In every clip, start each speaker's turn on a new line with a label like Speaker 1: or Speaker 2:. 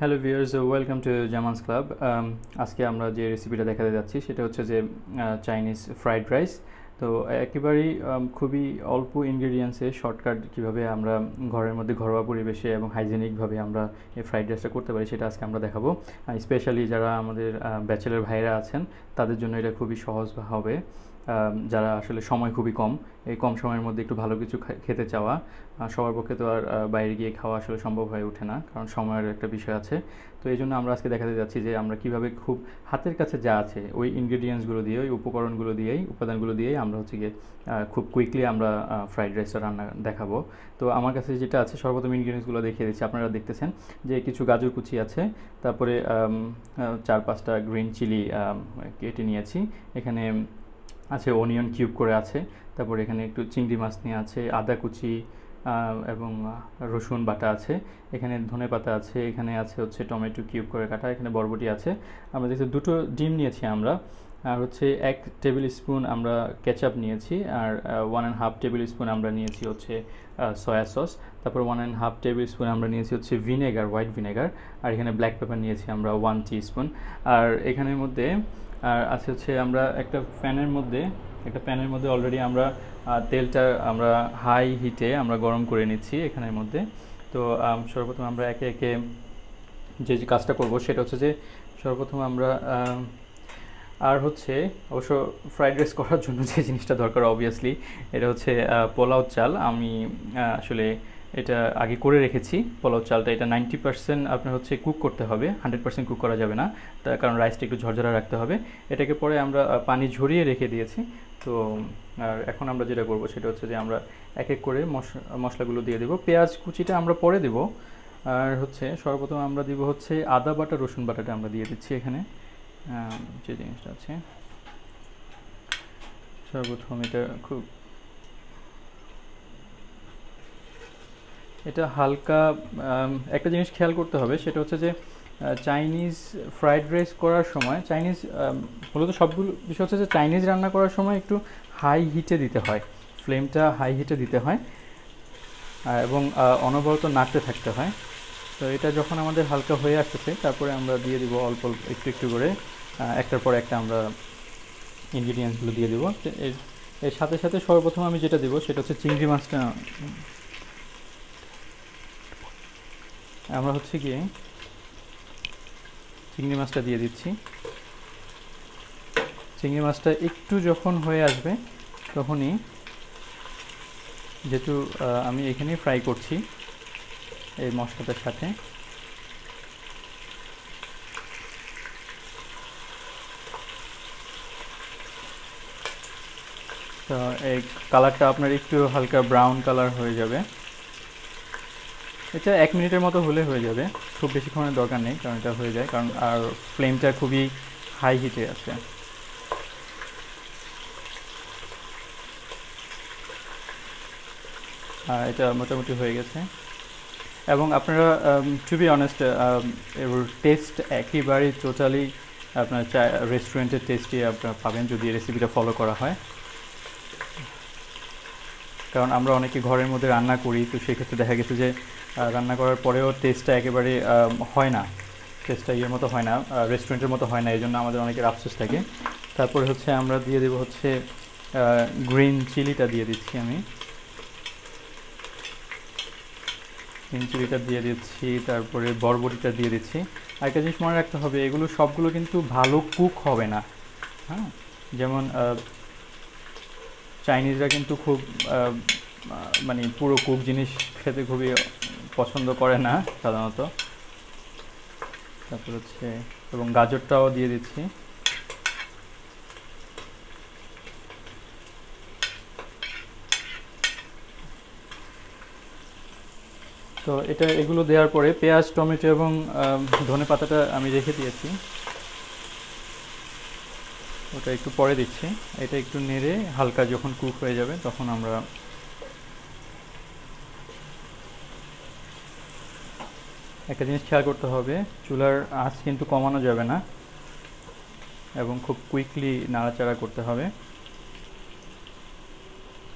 Speaker 1: Hello viewers, welcome to Zaman's club. আজকে আমরা যে রেসিপিটা দেখাতে যাচ্ছি সেটা হচ্ছে যে চাইনিজ ফ্রাইড রাইস। তো একেবারেই খুবই অল্প ইনগ্রেডিয়েন্টসে শর্টকাট কীভাবে আমরা ঘরের মধ্যে ঘরোয়া পরিবেশে এবং হাইজেনিকভাবে আমরা এই ফ্রাইড রাইসটা করতে পারি সেটা আজকে আমরা দেখাবো। স্পেশালি যারা আমাদের ব্যাচেলর ভাইরা আছেন তাদের জন্য এটা খুবই সহজ হবে। যারা আসলে সময় খুবই কম, এই কম সময়ের মধ্যে একটু ভালো কিছু খেতে চাওয়া, সবার পক্ষে তো আর বাইরে গিয়ে খাওয়া আসলে সম্ভব হয়ে ওঠে না, কারণ সময়ের একটা বিষয় আছে। তো এই জন্য আমরা আজকে দেখাতে যাচ্ছি যে আমরা কীভাবে খুব হাতের কাছে যা আছে ওই ইনগ্রেডিয়েন্টসগুলো দিয়ে, ওই উপকরণগুলো দিয়েই, উপাদানগুলো দিয়েই আমরা হচ্ছে গিয়ে খুব কুইকলি আমরা ফ্রাইড রাইসটা রান্না দেখাবো। তো আমার কাছে যেটা আছে সর্বপ্রথম ইনগ্রেডিয়েন্টসগুলো দেখিয়ে দিচ্ছি। আপনারা দেখতেছেন যে কিছু গাজর কুচি আছে, তারপরে 4-5টা গ্রিন চিলি কেটে নিয়েছি, এখানে আছে অনিয়ন কিউব করে আছে, তারপরে এখানে একটু চিংড়ি মাছ নিয়ে আছে, আদা কুচি এবং রসুন বাটা আছে, এখানে ধনেপাতা আছে, এখানে আছে হচ্ছে টমেটো কিউব করে কাটা, এখানে বরবটি আছে। আমরা দেখছি 2টো ডিম নিয়েছি আমরা, আর হচ্ছে 1 টেবিল স্পুন আমরা কেচাপ নিয়েছি, আর 1.5 টেবিল স্পুন আমরা নিয়েছি হচ্ছে সয়া সস, তারপর 1.5 টেবিল স্পুন আমরা নিয়েছি হচ্ছে ভিনেগার, হোয়াইট ভিনেগার, আর এখানে ব্ল্যাক পেপার নিয়েছি আমরা 1 টিস্পুন। আর এখানের মধ্যে আর আছে হচ্ছে আমরা একটা প্যানের মধ্যে অলরেডি আমরা তেলটা আমরা হাই হিটে আমরা গরম করে নিচ্ছি এখানের মধ্যে। তো সর্বপ্রথম আমরা একে একে যে কাজটা করব সেটা হচ্ছে যে সর্বপ্রথম আমরা আর হচ্ছে অবশ্য ফ্রাইড রাইস করার জন্য যে জিনিসটা দরকার অবভিয়াসলি এটা হচ্ছে পোলাও চাল। আমি আসলে এটা আগে করে রেখেছি। পোলাও চালটা এটা 90% আপনার হচ্ছে কুক করতে হবে, 100% কুক করা যাবে না, তার কারণ রাইসটা একটু ঝরঝরা রাখতে হবে। এটাকে পরে আমরা পানি ঝরিয়ে রেখে দিয়েছি। তো আর এখন আমরা যেটা করব সেটা হচ্ছে যে আমরা এক এক করে মশলাগুলো দিয়ে দেবো। পেঁয়াজ কুচিটা আমরা পরে দেব, আর হচ্ছে সর্বপ্রথম আমরা দিব হচ্ছে আদা বাটা, রসুন বাটাটা আমরা দিয়ে দিচ্ছি এখানে। যে জিনিসটা আছে সর্বপ্রথম এটা হালকা একটা জিনিস খেয়াল করতে হবে, সেটা হচ্ছে যে চাইনিজ ফ্রাইড রাইস করার সময় মূলত সবগুলো বিষয় হচ্ছে যে চাইনিজ রান্না করার সময় একটু হাই হিটে দিতে হয়, ফ্লেমটা হাই হিটে দিতে হয় এবং অনবরত নাড়তে থাকতে হয়। তো এটা যখন আমাদের হালকা হয়ে আসতেছে তারপরে আমরা দিয়ে দিব অল্প অল্প একটু একটু করে একটার পর একটা আমরা ইনগ্রিডিয়েন্টসগুলো দিয়ে দেবো। এর সাথে সাথে সর্বপ্রথম আমি যেটা দেবো সেটা হচ্ছে চিংড়ি মাছটা। আমরা হচ্ছে গিয়ে চিংড়ি মাছটা দিয়ে দিচ্ছি। চিংড়ি মাছটা একটু যখন হয়ে আসবে তখনই, যেহেতু আমি এখানেই ফ্রাই করছি এই মশলাটার সাথে, তো এই কালারটা আপনার একটু হালকা ব্রাউন কালার হয়ে যাবে। এটা 1 মিনিটের মতো হলে হয়ে যাবে, খুব বেশিক্ষণের দরকার নেই, কারণ এটা হয়ে যায়, কারণ আর ফ্লেমটা খুবই হাই হিটে আছে। এটা মোটামুটি হয়ে গেছে এবং আপনারা টু বি অনেস্ট এর টেস্ট একেবারেই টোটালি আপনার রেস্টুরেন্টের টেস্টই আপনারা পাবেন যদি রেসিপিটা ফলো করা হয়, কারণ আমরা অনেকে ঘরের মধ্যে রান্না করি, তো সেক্ষেত্রে দেখা গেছে যে রান্না করার পরেও টেস্টটা একেবারে হয় না, টেস্টটা ইয়ের মতো হয় না, রেস্টুরেন্টের মতো হয় না, এই জন্য আমাদের অনেকের আফসোস থাকে। তারপরে হচ্ছে আমরা দিয়ে দেবো হচ্ছে গ্রিন চিলিটা দিয়ে দিচ্ছি, আমি গ্রিন চিলিটা দিয়ে দিচ্ছি, তারপরে বরবটিটা দিয়ে দিচ্ছি। আরেকটা জিনিস মনে রাখতে হবে, এগুলো সবগুলো কিন্তু ভালো কুক হবে না। হ্যাঁ, যেমন চাইনিজরা কিন্তু খুব মানে পুরো কুক জিনিস খেতে খুবই পছন্দ করে না সাধারণত। তারপর হচ্ছে এবং গাজরটাও দিয়ে দিচ্ছি। তো এগুলো দেওয়ার পরে পেঁয়াজ, টমেটো এবং ধনে পাতাটা আমি রেখে দিয়েছি, ওটা একটু পরে দিচ্ছি। এটা একটু নেড়ে হালকা যখন কুক হয়ে যাবে তখন আমরা একটা জিনিস খেয়াল করতে হবে, চুলার আঁচ কিন্তু কমানো যাবে না এবং খুব কুইকলি নাড়াচাড়া করতে হবে।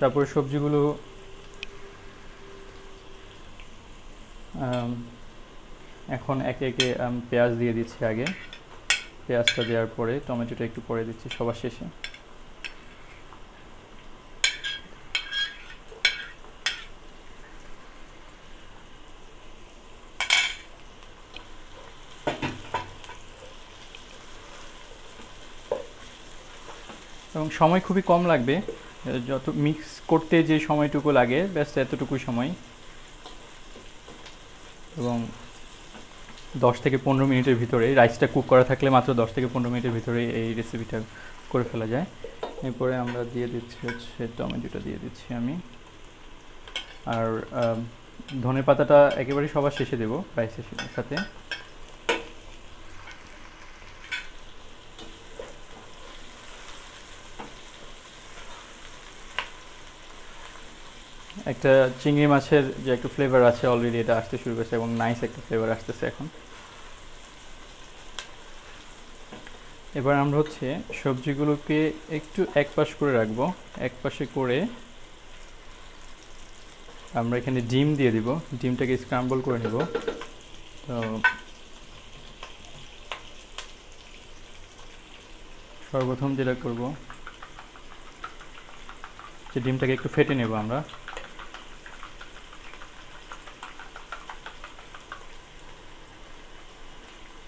Speaker 1: তারপরে সবজিগুলো এখন একে একে পেঁয়াজ দিয়ে দিচ্ছি আগে, পেঁয়াজটা দেওয়ার পরে টমেটোটা একটু পরে দিচ্ছি সবার শেষে। এবং সময় খুবই কম লাগবে, যত মিক্স করতে যে সময়টুকু লাগে ব্যাস এতটুকু সময়, এবং 10 থেকে 15 মিনিটের ভিতরে রাইসটা কুক করা থাকলে মাত্র 10 থেকে 15 মিনিটের ভিতরে এই রেসিপিটা করে ফেলা যায়। এরপরে আমরা দিয়ে দিচ্ছি হচ্ছে টমেটোটা দিয়ে দিচ্ছি আমি, আর ধনে পাতাটা একেবারে সবার শেষে দেবো রাইসের সাথে। একটা চিংড়ি মাছের যে একটা ফ্লেভার আছে অলরেডি এটা আসতে শুরু করেছে এবং নাইস একটা ফ্লেভার আসতেছে এখন। এবার আমরা হচ্ছে সবজিগুলোকে একটু এক পাশ করে রাখবো, এক পাশে করে আমরা এখানে ডিম দিয়ে দিব, ডিমটাকে স্ক্রাম্বল করে নেব। তো সর্বপ্রথম যেটা করব যে ডিমটাকে একটু ফেটে নেব আমরা।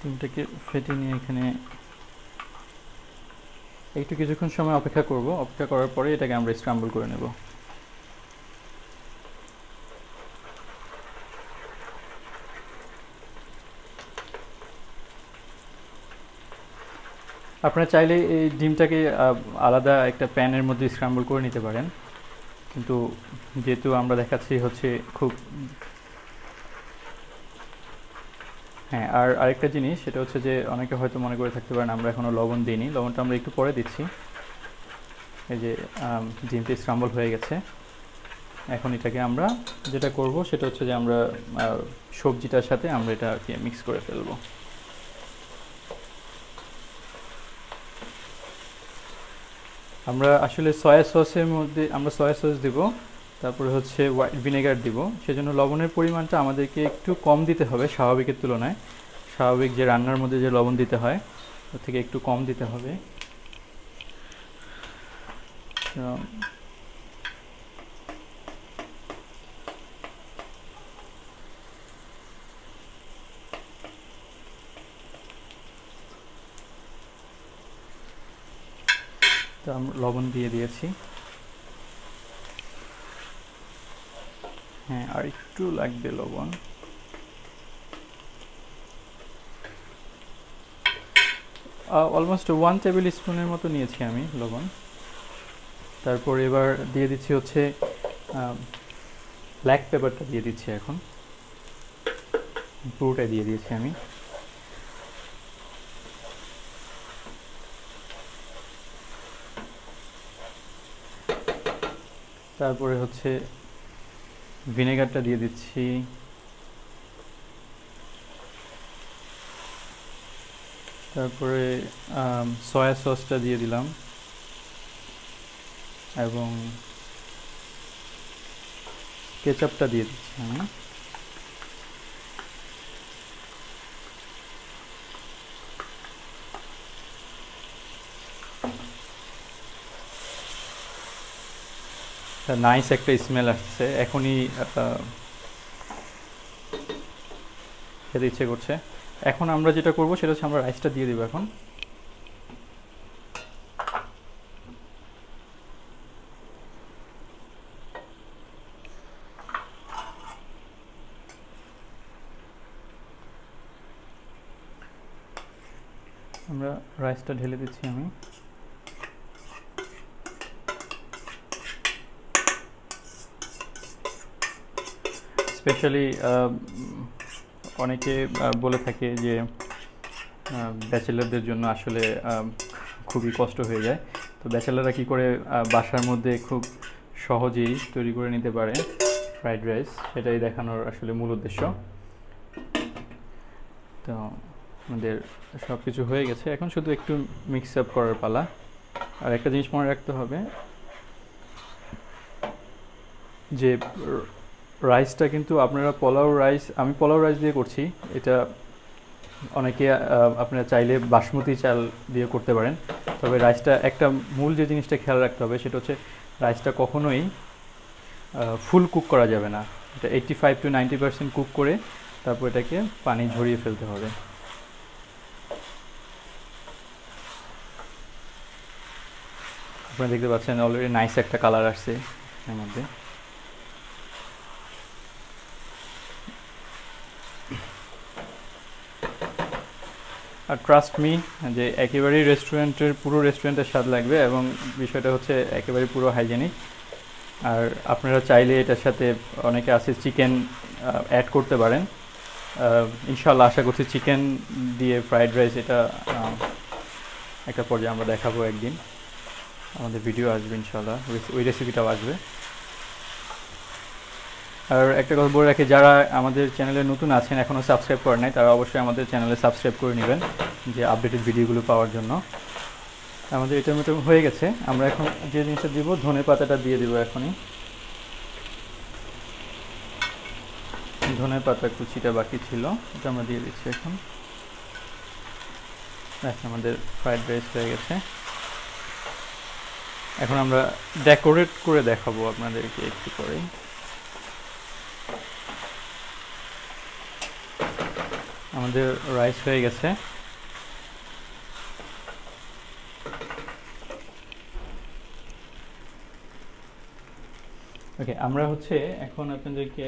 Speaker 1: ডিমটাকে ফেটে নিয়ে এখানে একটু কিছুক্ষণ সময় অপেক্ষা করব, অপেক্ষা করার পরে এটাকে আমরা স্ক্রাম্বল করে নেব। আপনারা চাইলে এই ডিমটাকে আলাদা একটা প্যানের মধ্যে স্ক্রাম্বল করে নিতে পারেন, কিন্তু যেহেতু আমরা দেখাচ্ছি হচ্ছে খুব। হ্যাঁ, আর আরেকটা জিনিস সেটা হচ্ছে যে অনেকে হয়তো মনে করে থাকতে পারেন আমরা এখনও লবণ দিইনি, লবণটা আমরা একটু পরে দিচ্ছি। এই যে ডিমটা স্ক্রাম্বল হয়ে গেছে, এখন এটাকে আমরা যেটা করব সেটা হচ্ছে যে আমরা সবজিটার সাথে আমরা এটাকে মিক্স করে ফেলবো। আমরা আসলে সয়া সসের মধ্যে আমরা সয়া সস দিব, তারপরে হচ্ছে হোয়াইট ভিনেগার দিব, সেজন্য লবণের পরিমাণটা আমাদেরকে একটু কম দিতে হবে স্বাভাবিকের তুলনায়। স্বাভাবিক যে রান্নার মধ্যে যে লবণ দিতে হয় ওর থেকে একটু কম দিতে হবে। তো আমরা লবণ দিয়ে দিয়েছি। হ্যাঁ, আর একটু লাগবে লবণ। অলমোস্ট 1 টেবিল স্পুনের মতো নিয়েছি আমি লবণ। তারপর এবার দিয়ে দিচ্ছি হচ্ছে ব্ল্যাক পেপারটা দিয়ে দিচ্ছি, এখন পুরোটাই দিয়ে দিয়েছি আমি। তারপরে হচ্ছে ভিনেগারটা দিয়ে দিচ্ছি, তারপরে সয়া সসটা দিয়ে দিলাম এবং কেচাপটা দিয়ে দিচ্ছি আমি। নাইস একটা স্মেল আসছে, এখনই খেতে ইচ্ছে করছে। এখন আমরা যেটা করব সেটা হচ্ছে আমরা রাইসটা দিয়ে দেবো এখন। আমরা রাইসটা ঢেলে দিচ্ছি আমি। স্পেশালি অনেকে বলে থাকে যে ব্যাচেলারদের জন্য আসলে খুবই কষ্ট হয়ে যায়, তো ব্যাচেলাররা কী করে বাসার মধ্যে খুব সহজেই তৈরি করে নিতে পারে ফ্রাইড রাইস, সেটাই দেখানোর আসলে মূল উদ্দেশ্য। তো আমাদের সব কিছু হয়ে গেছে, এখন শুধু একটু মিক্স আপ করার পালা। আর একটা জিনিস মনে রাখতে হবে যে রাইসটা কিন্তু আপনারা পোলাও রাইস, আমি পোলাও রাইস দিয়ে করছি। এটা অনেকে আপনারা চাইলে বাসমতি চাল দিয়ে করতে পারেন। তবে রাইসটা একটা মূল যে জিনিসটা খেয়াল রাখতে হবে সেটা হচ্ছে রাইসটা কখনোই ফুল কুক করা যাবে না। এটা 85 to 90% কুক করে তারপর এটাকে পানি ঝরিয়ে ফেলতে হবে। আপনারা দেখতে পাচ্ছেন অলরেডি নাইস একটা কালার আসছে এর মধ্যে। আর ট্রাস্ট মি যে একেবারেই পুরো রেস্টুরেন্টের স্বাদ লাগবে, এবং বিষয়টা হচ্ছে একেবারে পুরো হাইজেনিক। আর আপনারা চাইলে এটার সাথে অনেকে আছে চিকেন অ্যাড করতে পারেন। ইনশাল্লাহ আশা করছি চিকেন দিয়ে ফ্রাইড রাইস এটা একটা পর্যায়ে আমরা দেখাবো একদিন, আমাদের ভিডিও আসবে ইনশাল্লাহ, ওই রেসিপিটাও আসবে। আর একটা কথা বলে রাখি, যারা আমাদের চ্যানেলে নতুন আছেন এখনও সাবস্ক্রাইব করেন নাই, তারা অবশ্যই আমাদের চ্যানেলে সাবস্ক্রাইব করে নেবেন যে আপডেটেড ভিডিওগুলো পাওয়ার জন্য। আমাদের এটা মতো হয়ে গেছে। আমরা এখন যে জিনিসটা দিব, ধনে পাতাটা দিয়ে দিব এখনই। ধনে পাতা কুচিটা বাকি ছিল, এটা আমরা দিয়ে দিচ্ছি এখন। আমাদের ফ্রাইড রাইস হয়ে গেছে। এখন আমরা ডেকোরেট করে দেখাবো আপনাদেরকে একটু করে। আমাদের রাইস হয়ে গেছে। ওকে, আমরা হচ্ছে এখন আপনাদেরকে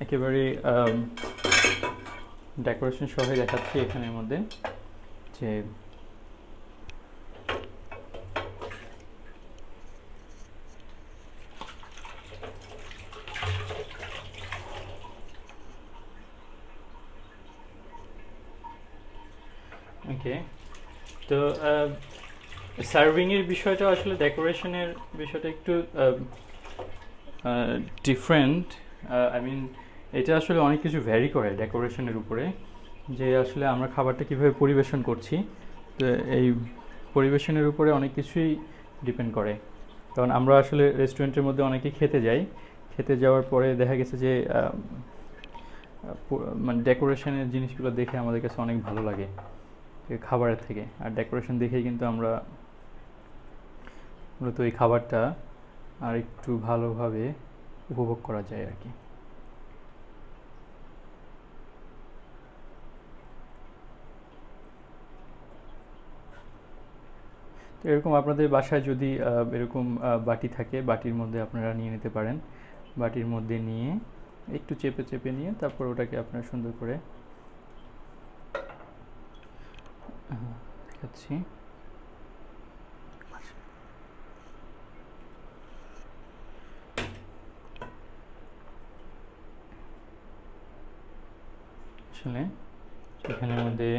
Speaker 1: একেবারে ডেকোরেশন সহ দেখাচ্ছি এখানের মধ্যে যে ওকে। তো সার্ভিংয়ের বিষয়টা আসলে ডেকোরেশনের বিষয়টা একটু ডিফারেন্ট। আই মিন এটা আসলে অনেক কিছু ভ্যারি করে ডেকোরেশনের উপরে, যে আসলে আমরা খাবারটা কীভাবে পরিবেশন করছি। তো এই পরিবেশনের উপরে অনেক কিছুই ডিপেন্ড করে। কারণ আমরা আসলে রেস্টুরেন্টের মধ্যে অনেকে খেতে যাই, খেতে যাওয়ার পরে দেখা গেছে যে মানে ডেকোরেশনের জিনিসগুলো দেখে আমাদের কাছে অনেক ভালো লাগে খাবারের থেকে। আর ডেকোরেশন দেখেই কিন্তু আমরা মূলত এই খাবারটা আর একটু ভালোভাবে উপভোগ করা যায় আর কি। তো এরকম আপনাদের বাসায় যদি এরকম বাটি থাকে, বাটির মধ্যে আপনারা নিয়ে নিতে পারেন। বাটির মধ্যে নিয়ে একটু চেপে চেপে নিয়ে তারপর ওটাকে আপনারা সুন্দর করে দেখাচ্ছি। আসলে এখানের মধ্যে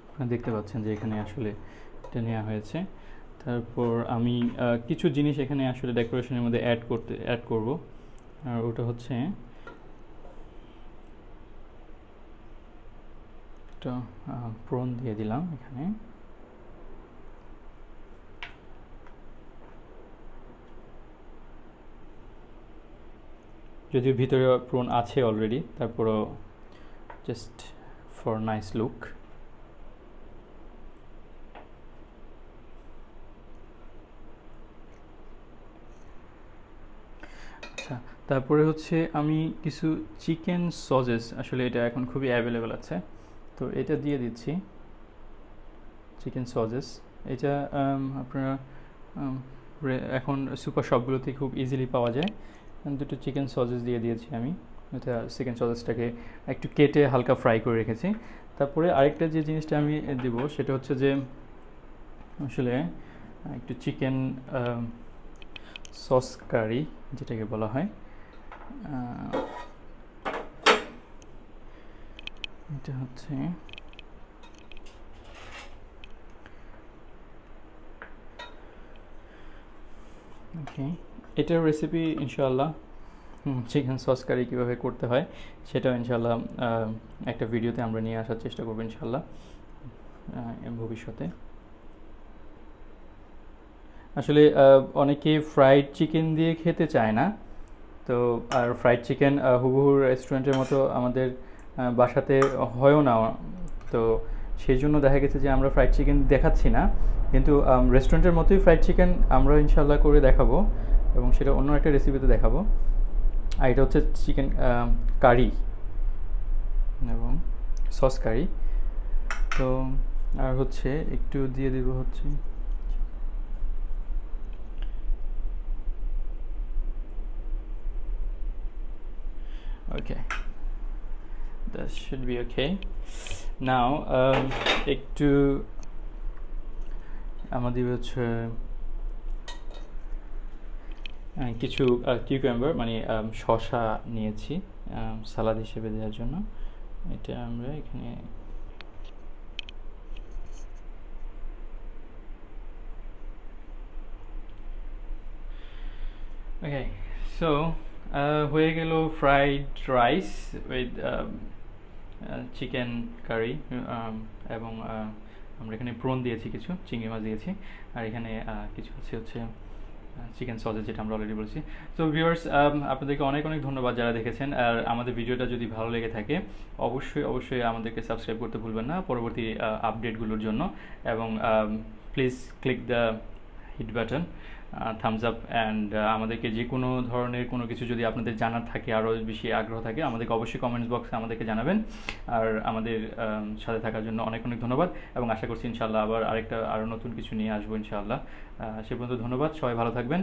Speaker 1: আপনারা দেখতে পাচ্ছেন যে এখানে আসলে এটা নেওয়া হয়েছে। তারপর আমি কিছু জিনিস এখানে আসলে ডেকোরেশনের মধ্যে অ্যাড করব। আর ওটা হচ্ছে একটা প্রন দিয়ে দিলাম এখানে। যদিও ভিতরে প্রন আছে অলরেডি, তারপরও জাস্ট ফর নাইস লুক। আচ্ছা, তারপরে হচ্ছে আমি কিছু চিকেন সসেস, আসলে এটা এখন খুবই অ্যাভেলেবেল আছে, তো এটা দিয়ে দিচ্ছি চিকেন সসেস। এটা আপনারা এখন সুপার শপগুলোতে খুব ইজিলি পাওয়া যায়। দুটো চিকেন সসেস দিয়ে দিয়েছি আমি। এটা চিকেন সসেসটাকে একটু কেটে হালকা ফ্রাই করে রেখেছি। তারপরে আরেকটা যে জিনিসটা আমি দেব সেটা হচ্ছে যে আসলে একটু চিকেন সস কারি যেটাকে বলা হয়, এটা হচ্ছে ওকে। এটার রেসিপি ইনশাআল্লাহ চিকেন সস কারি কীভাবে করতে হয় সেটাও ইনশাআল্লাহ একটা ভিডিওতে আমরা নিয়ে আসার চেষ্টা করবো ইনশাআল্লাহ ভবিষ্যতে। আসলে অনেকেই ফ্রাইড চিকেন দিয়ে খেতে চায় না। তো আর ফ্রাইড চিকেন হুবহু রেস্টুরেন্টের মতো আমাদের বাসাতে হয়ও না। তো সেই জন্য দেখা গেছে যে আমরা ফ্রাইড চিকেন দেখাচ্ছি না, কিন্তু রেস্টুরেন্টের মতোই ফ্রাইড চিকেন আমরা ইনশাল্লাহ করে দেখাবো, এবং সেটা অন্য একটা রেসিপিতে দেখাবো। আর এটা হচ্ছে চিকেন কারি এবং সস কারি। তো আর হচ্ছে একটু দিয়ে দিব হচ্ছে ওকে, that should be okay. Now একটু আমাদের হচ্ছে কিছু কিউকাম্বার মানে শসা নিয়েছি সালাদ হিসেবে দেওয়ার জন্য। এটা আমরা এখানে ওকে। সো হয়ে গেল fried rice with chicken curry, এবং আমরা এখানে প্রন দিয়েছি, কিছু চিংড়ি মাছ দিয়েছি, আর এখানে কিছু হচ্ছে চিকেন সসেজ, যেটা আমরা অলরেডি বলেছি। তো ভিউয়ার্স, আপনাদেরকে অনেক অনেক ধন্যবাদ যারা দেখেছেন। আর আমাদের ভিডিওটা যদি ভালো লেগে থাকে অবশ্যই অবশ্যই আমাদেরকে সাবস্ক্রাইব করতে ভুলবেন না পরবর্তী আপডেটগুলোর জন্য, এবং please click the hit button, thumbs up, and আমাদেরকে যে কোনো ধরনের কোনো কিছু যদি আপনাদের জানার থাকে, আরও বেশি আগ্রহ থাকে, আমাদেরকে অবশ্যই কমেন্টস বক্সে আমাদেরকে জানাবেন। আর আমাদের সাথে থাকার জন্য অনেক অনেক ধন্যবাদ, এবং আশা করছি ইনশাআল্লাহ আবার আরও নতুন কিছু নিয়ে আসবো ইনশাআল্লাহ। সে পর্যন্ত ধন্যবাদ, সবাই ভালো থাকবেন।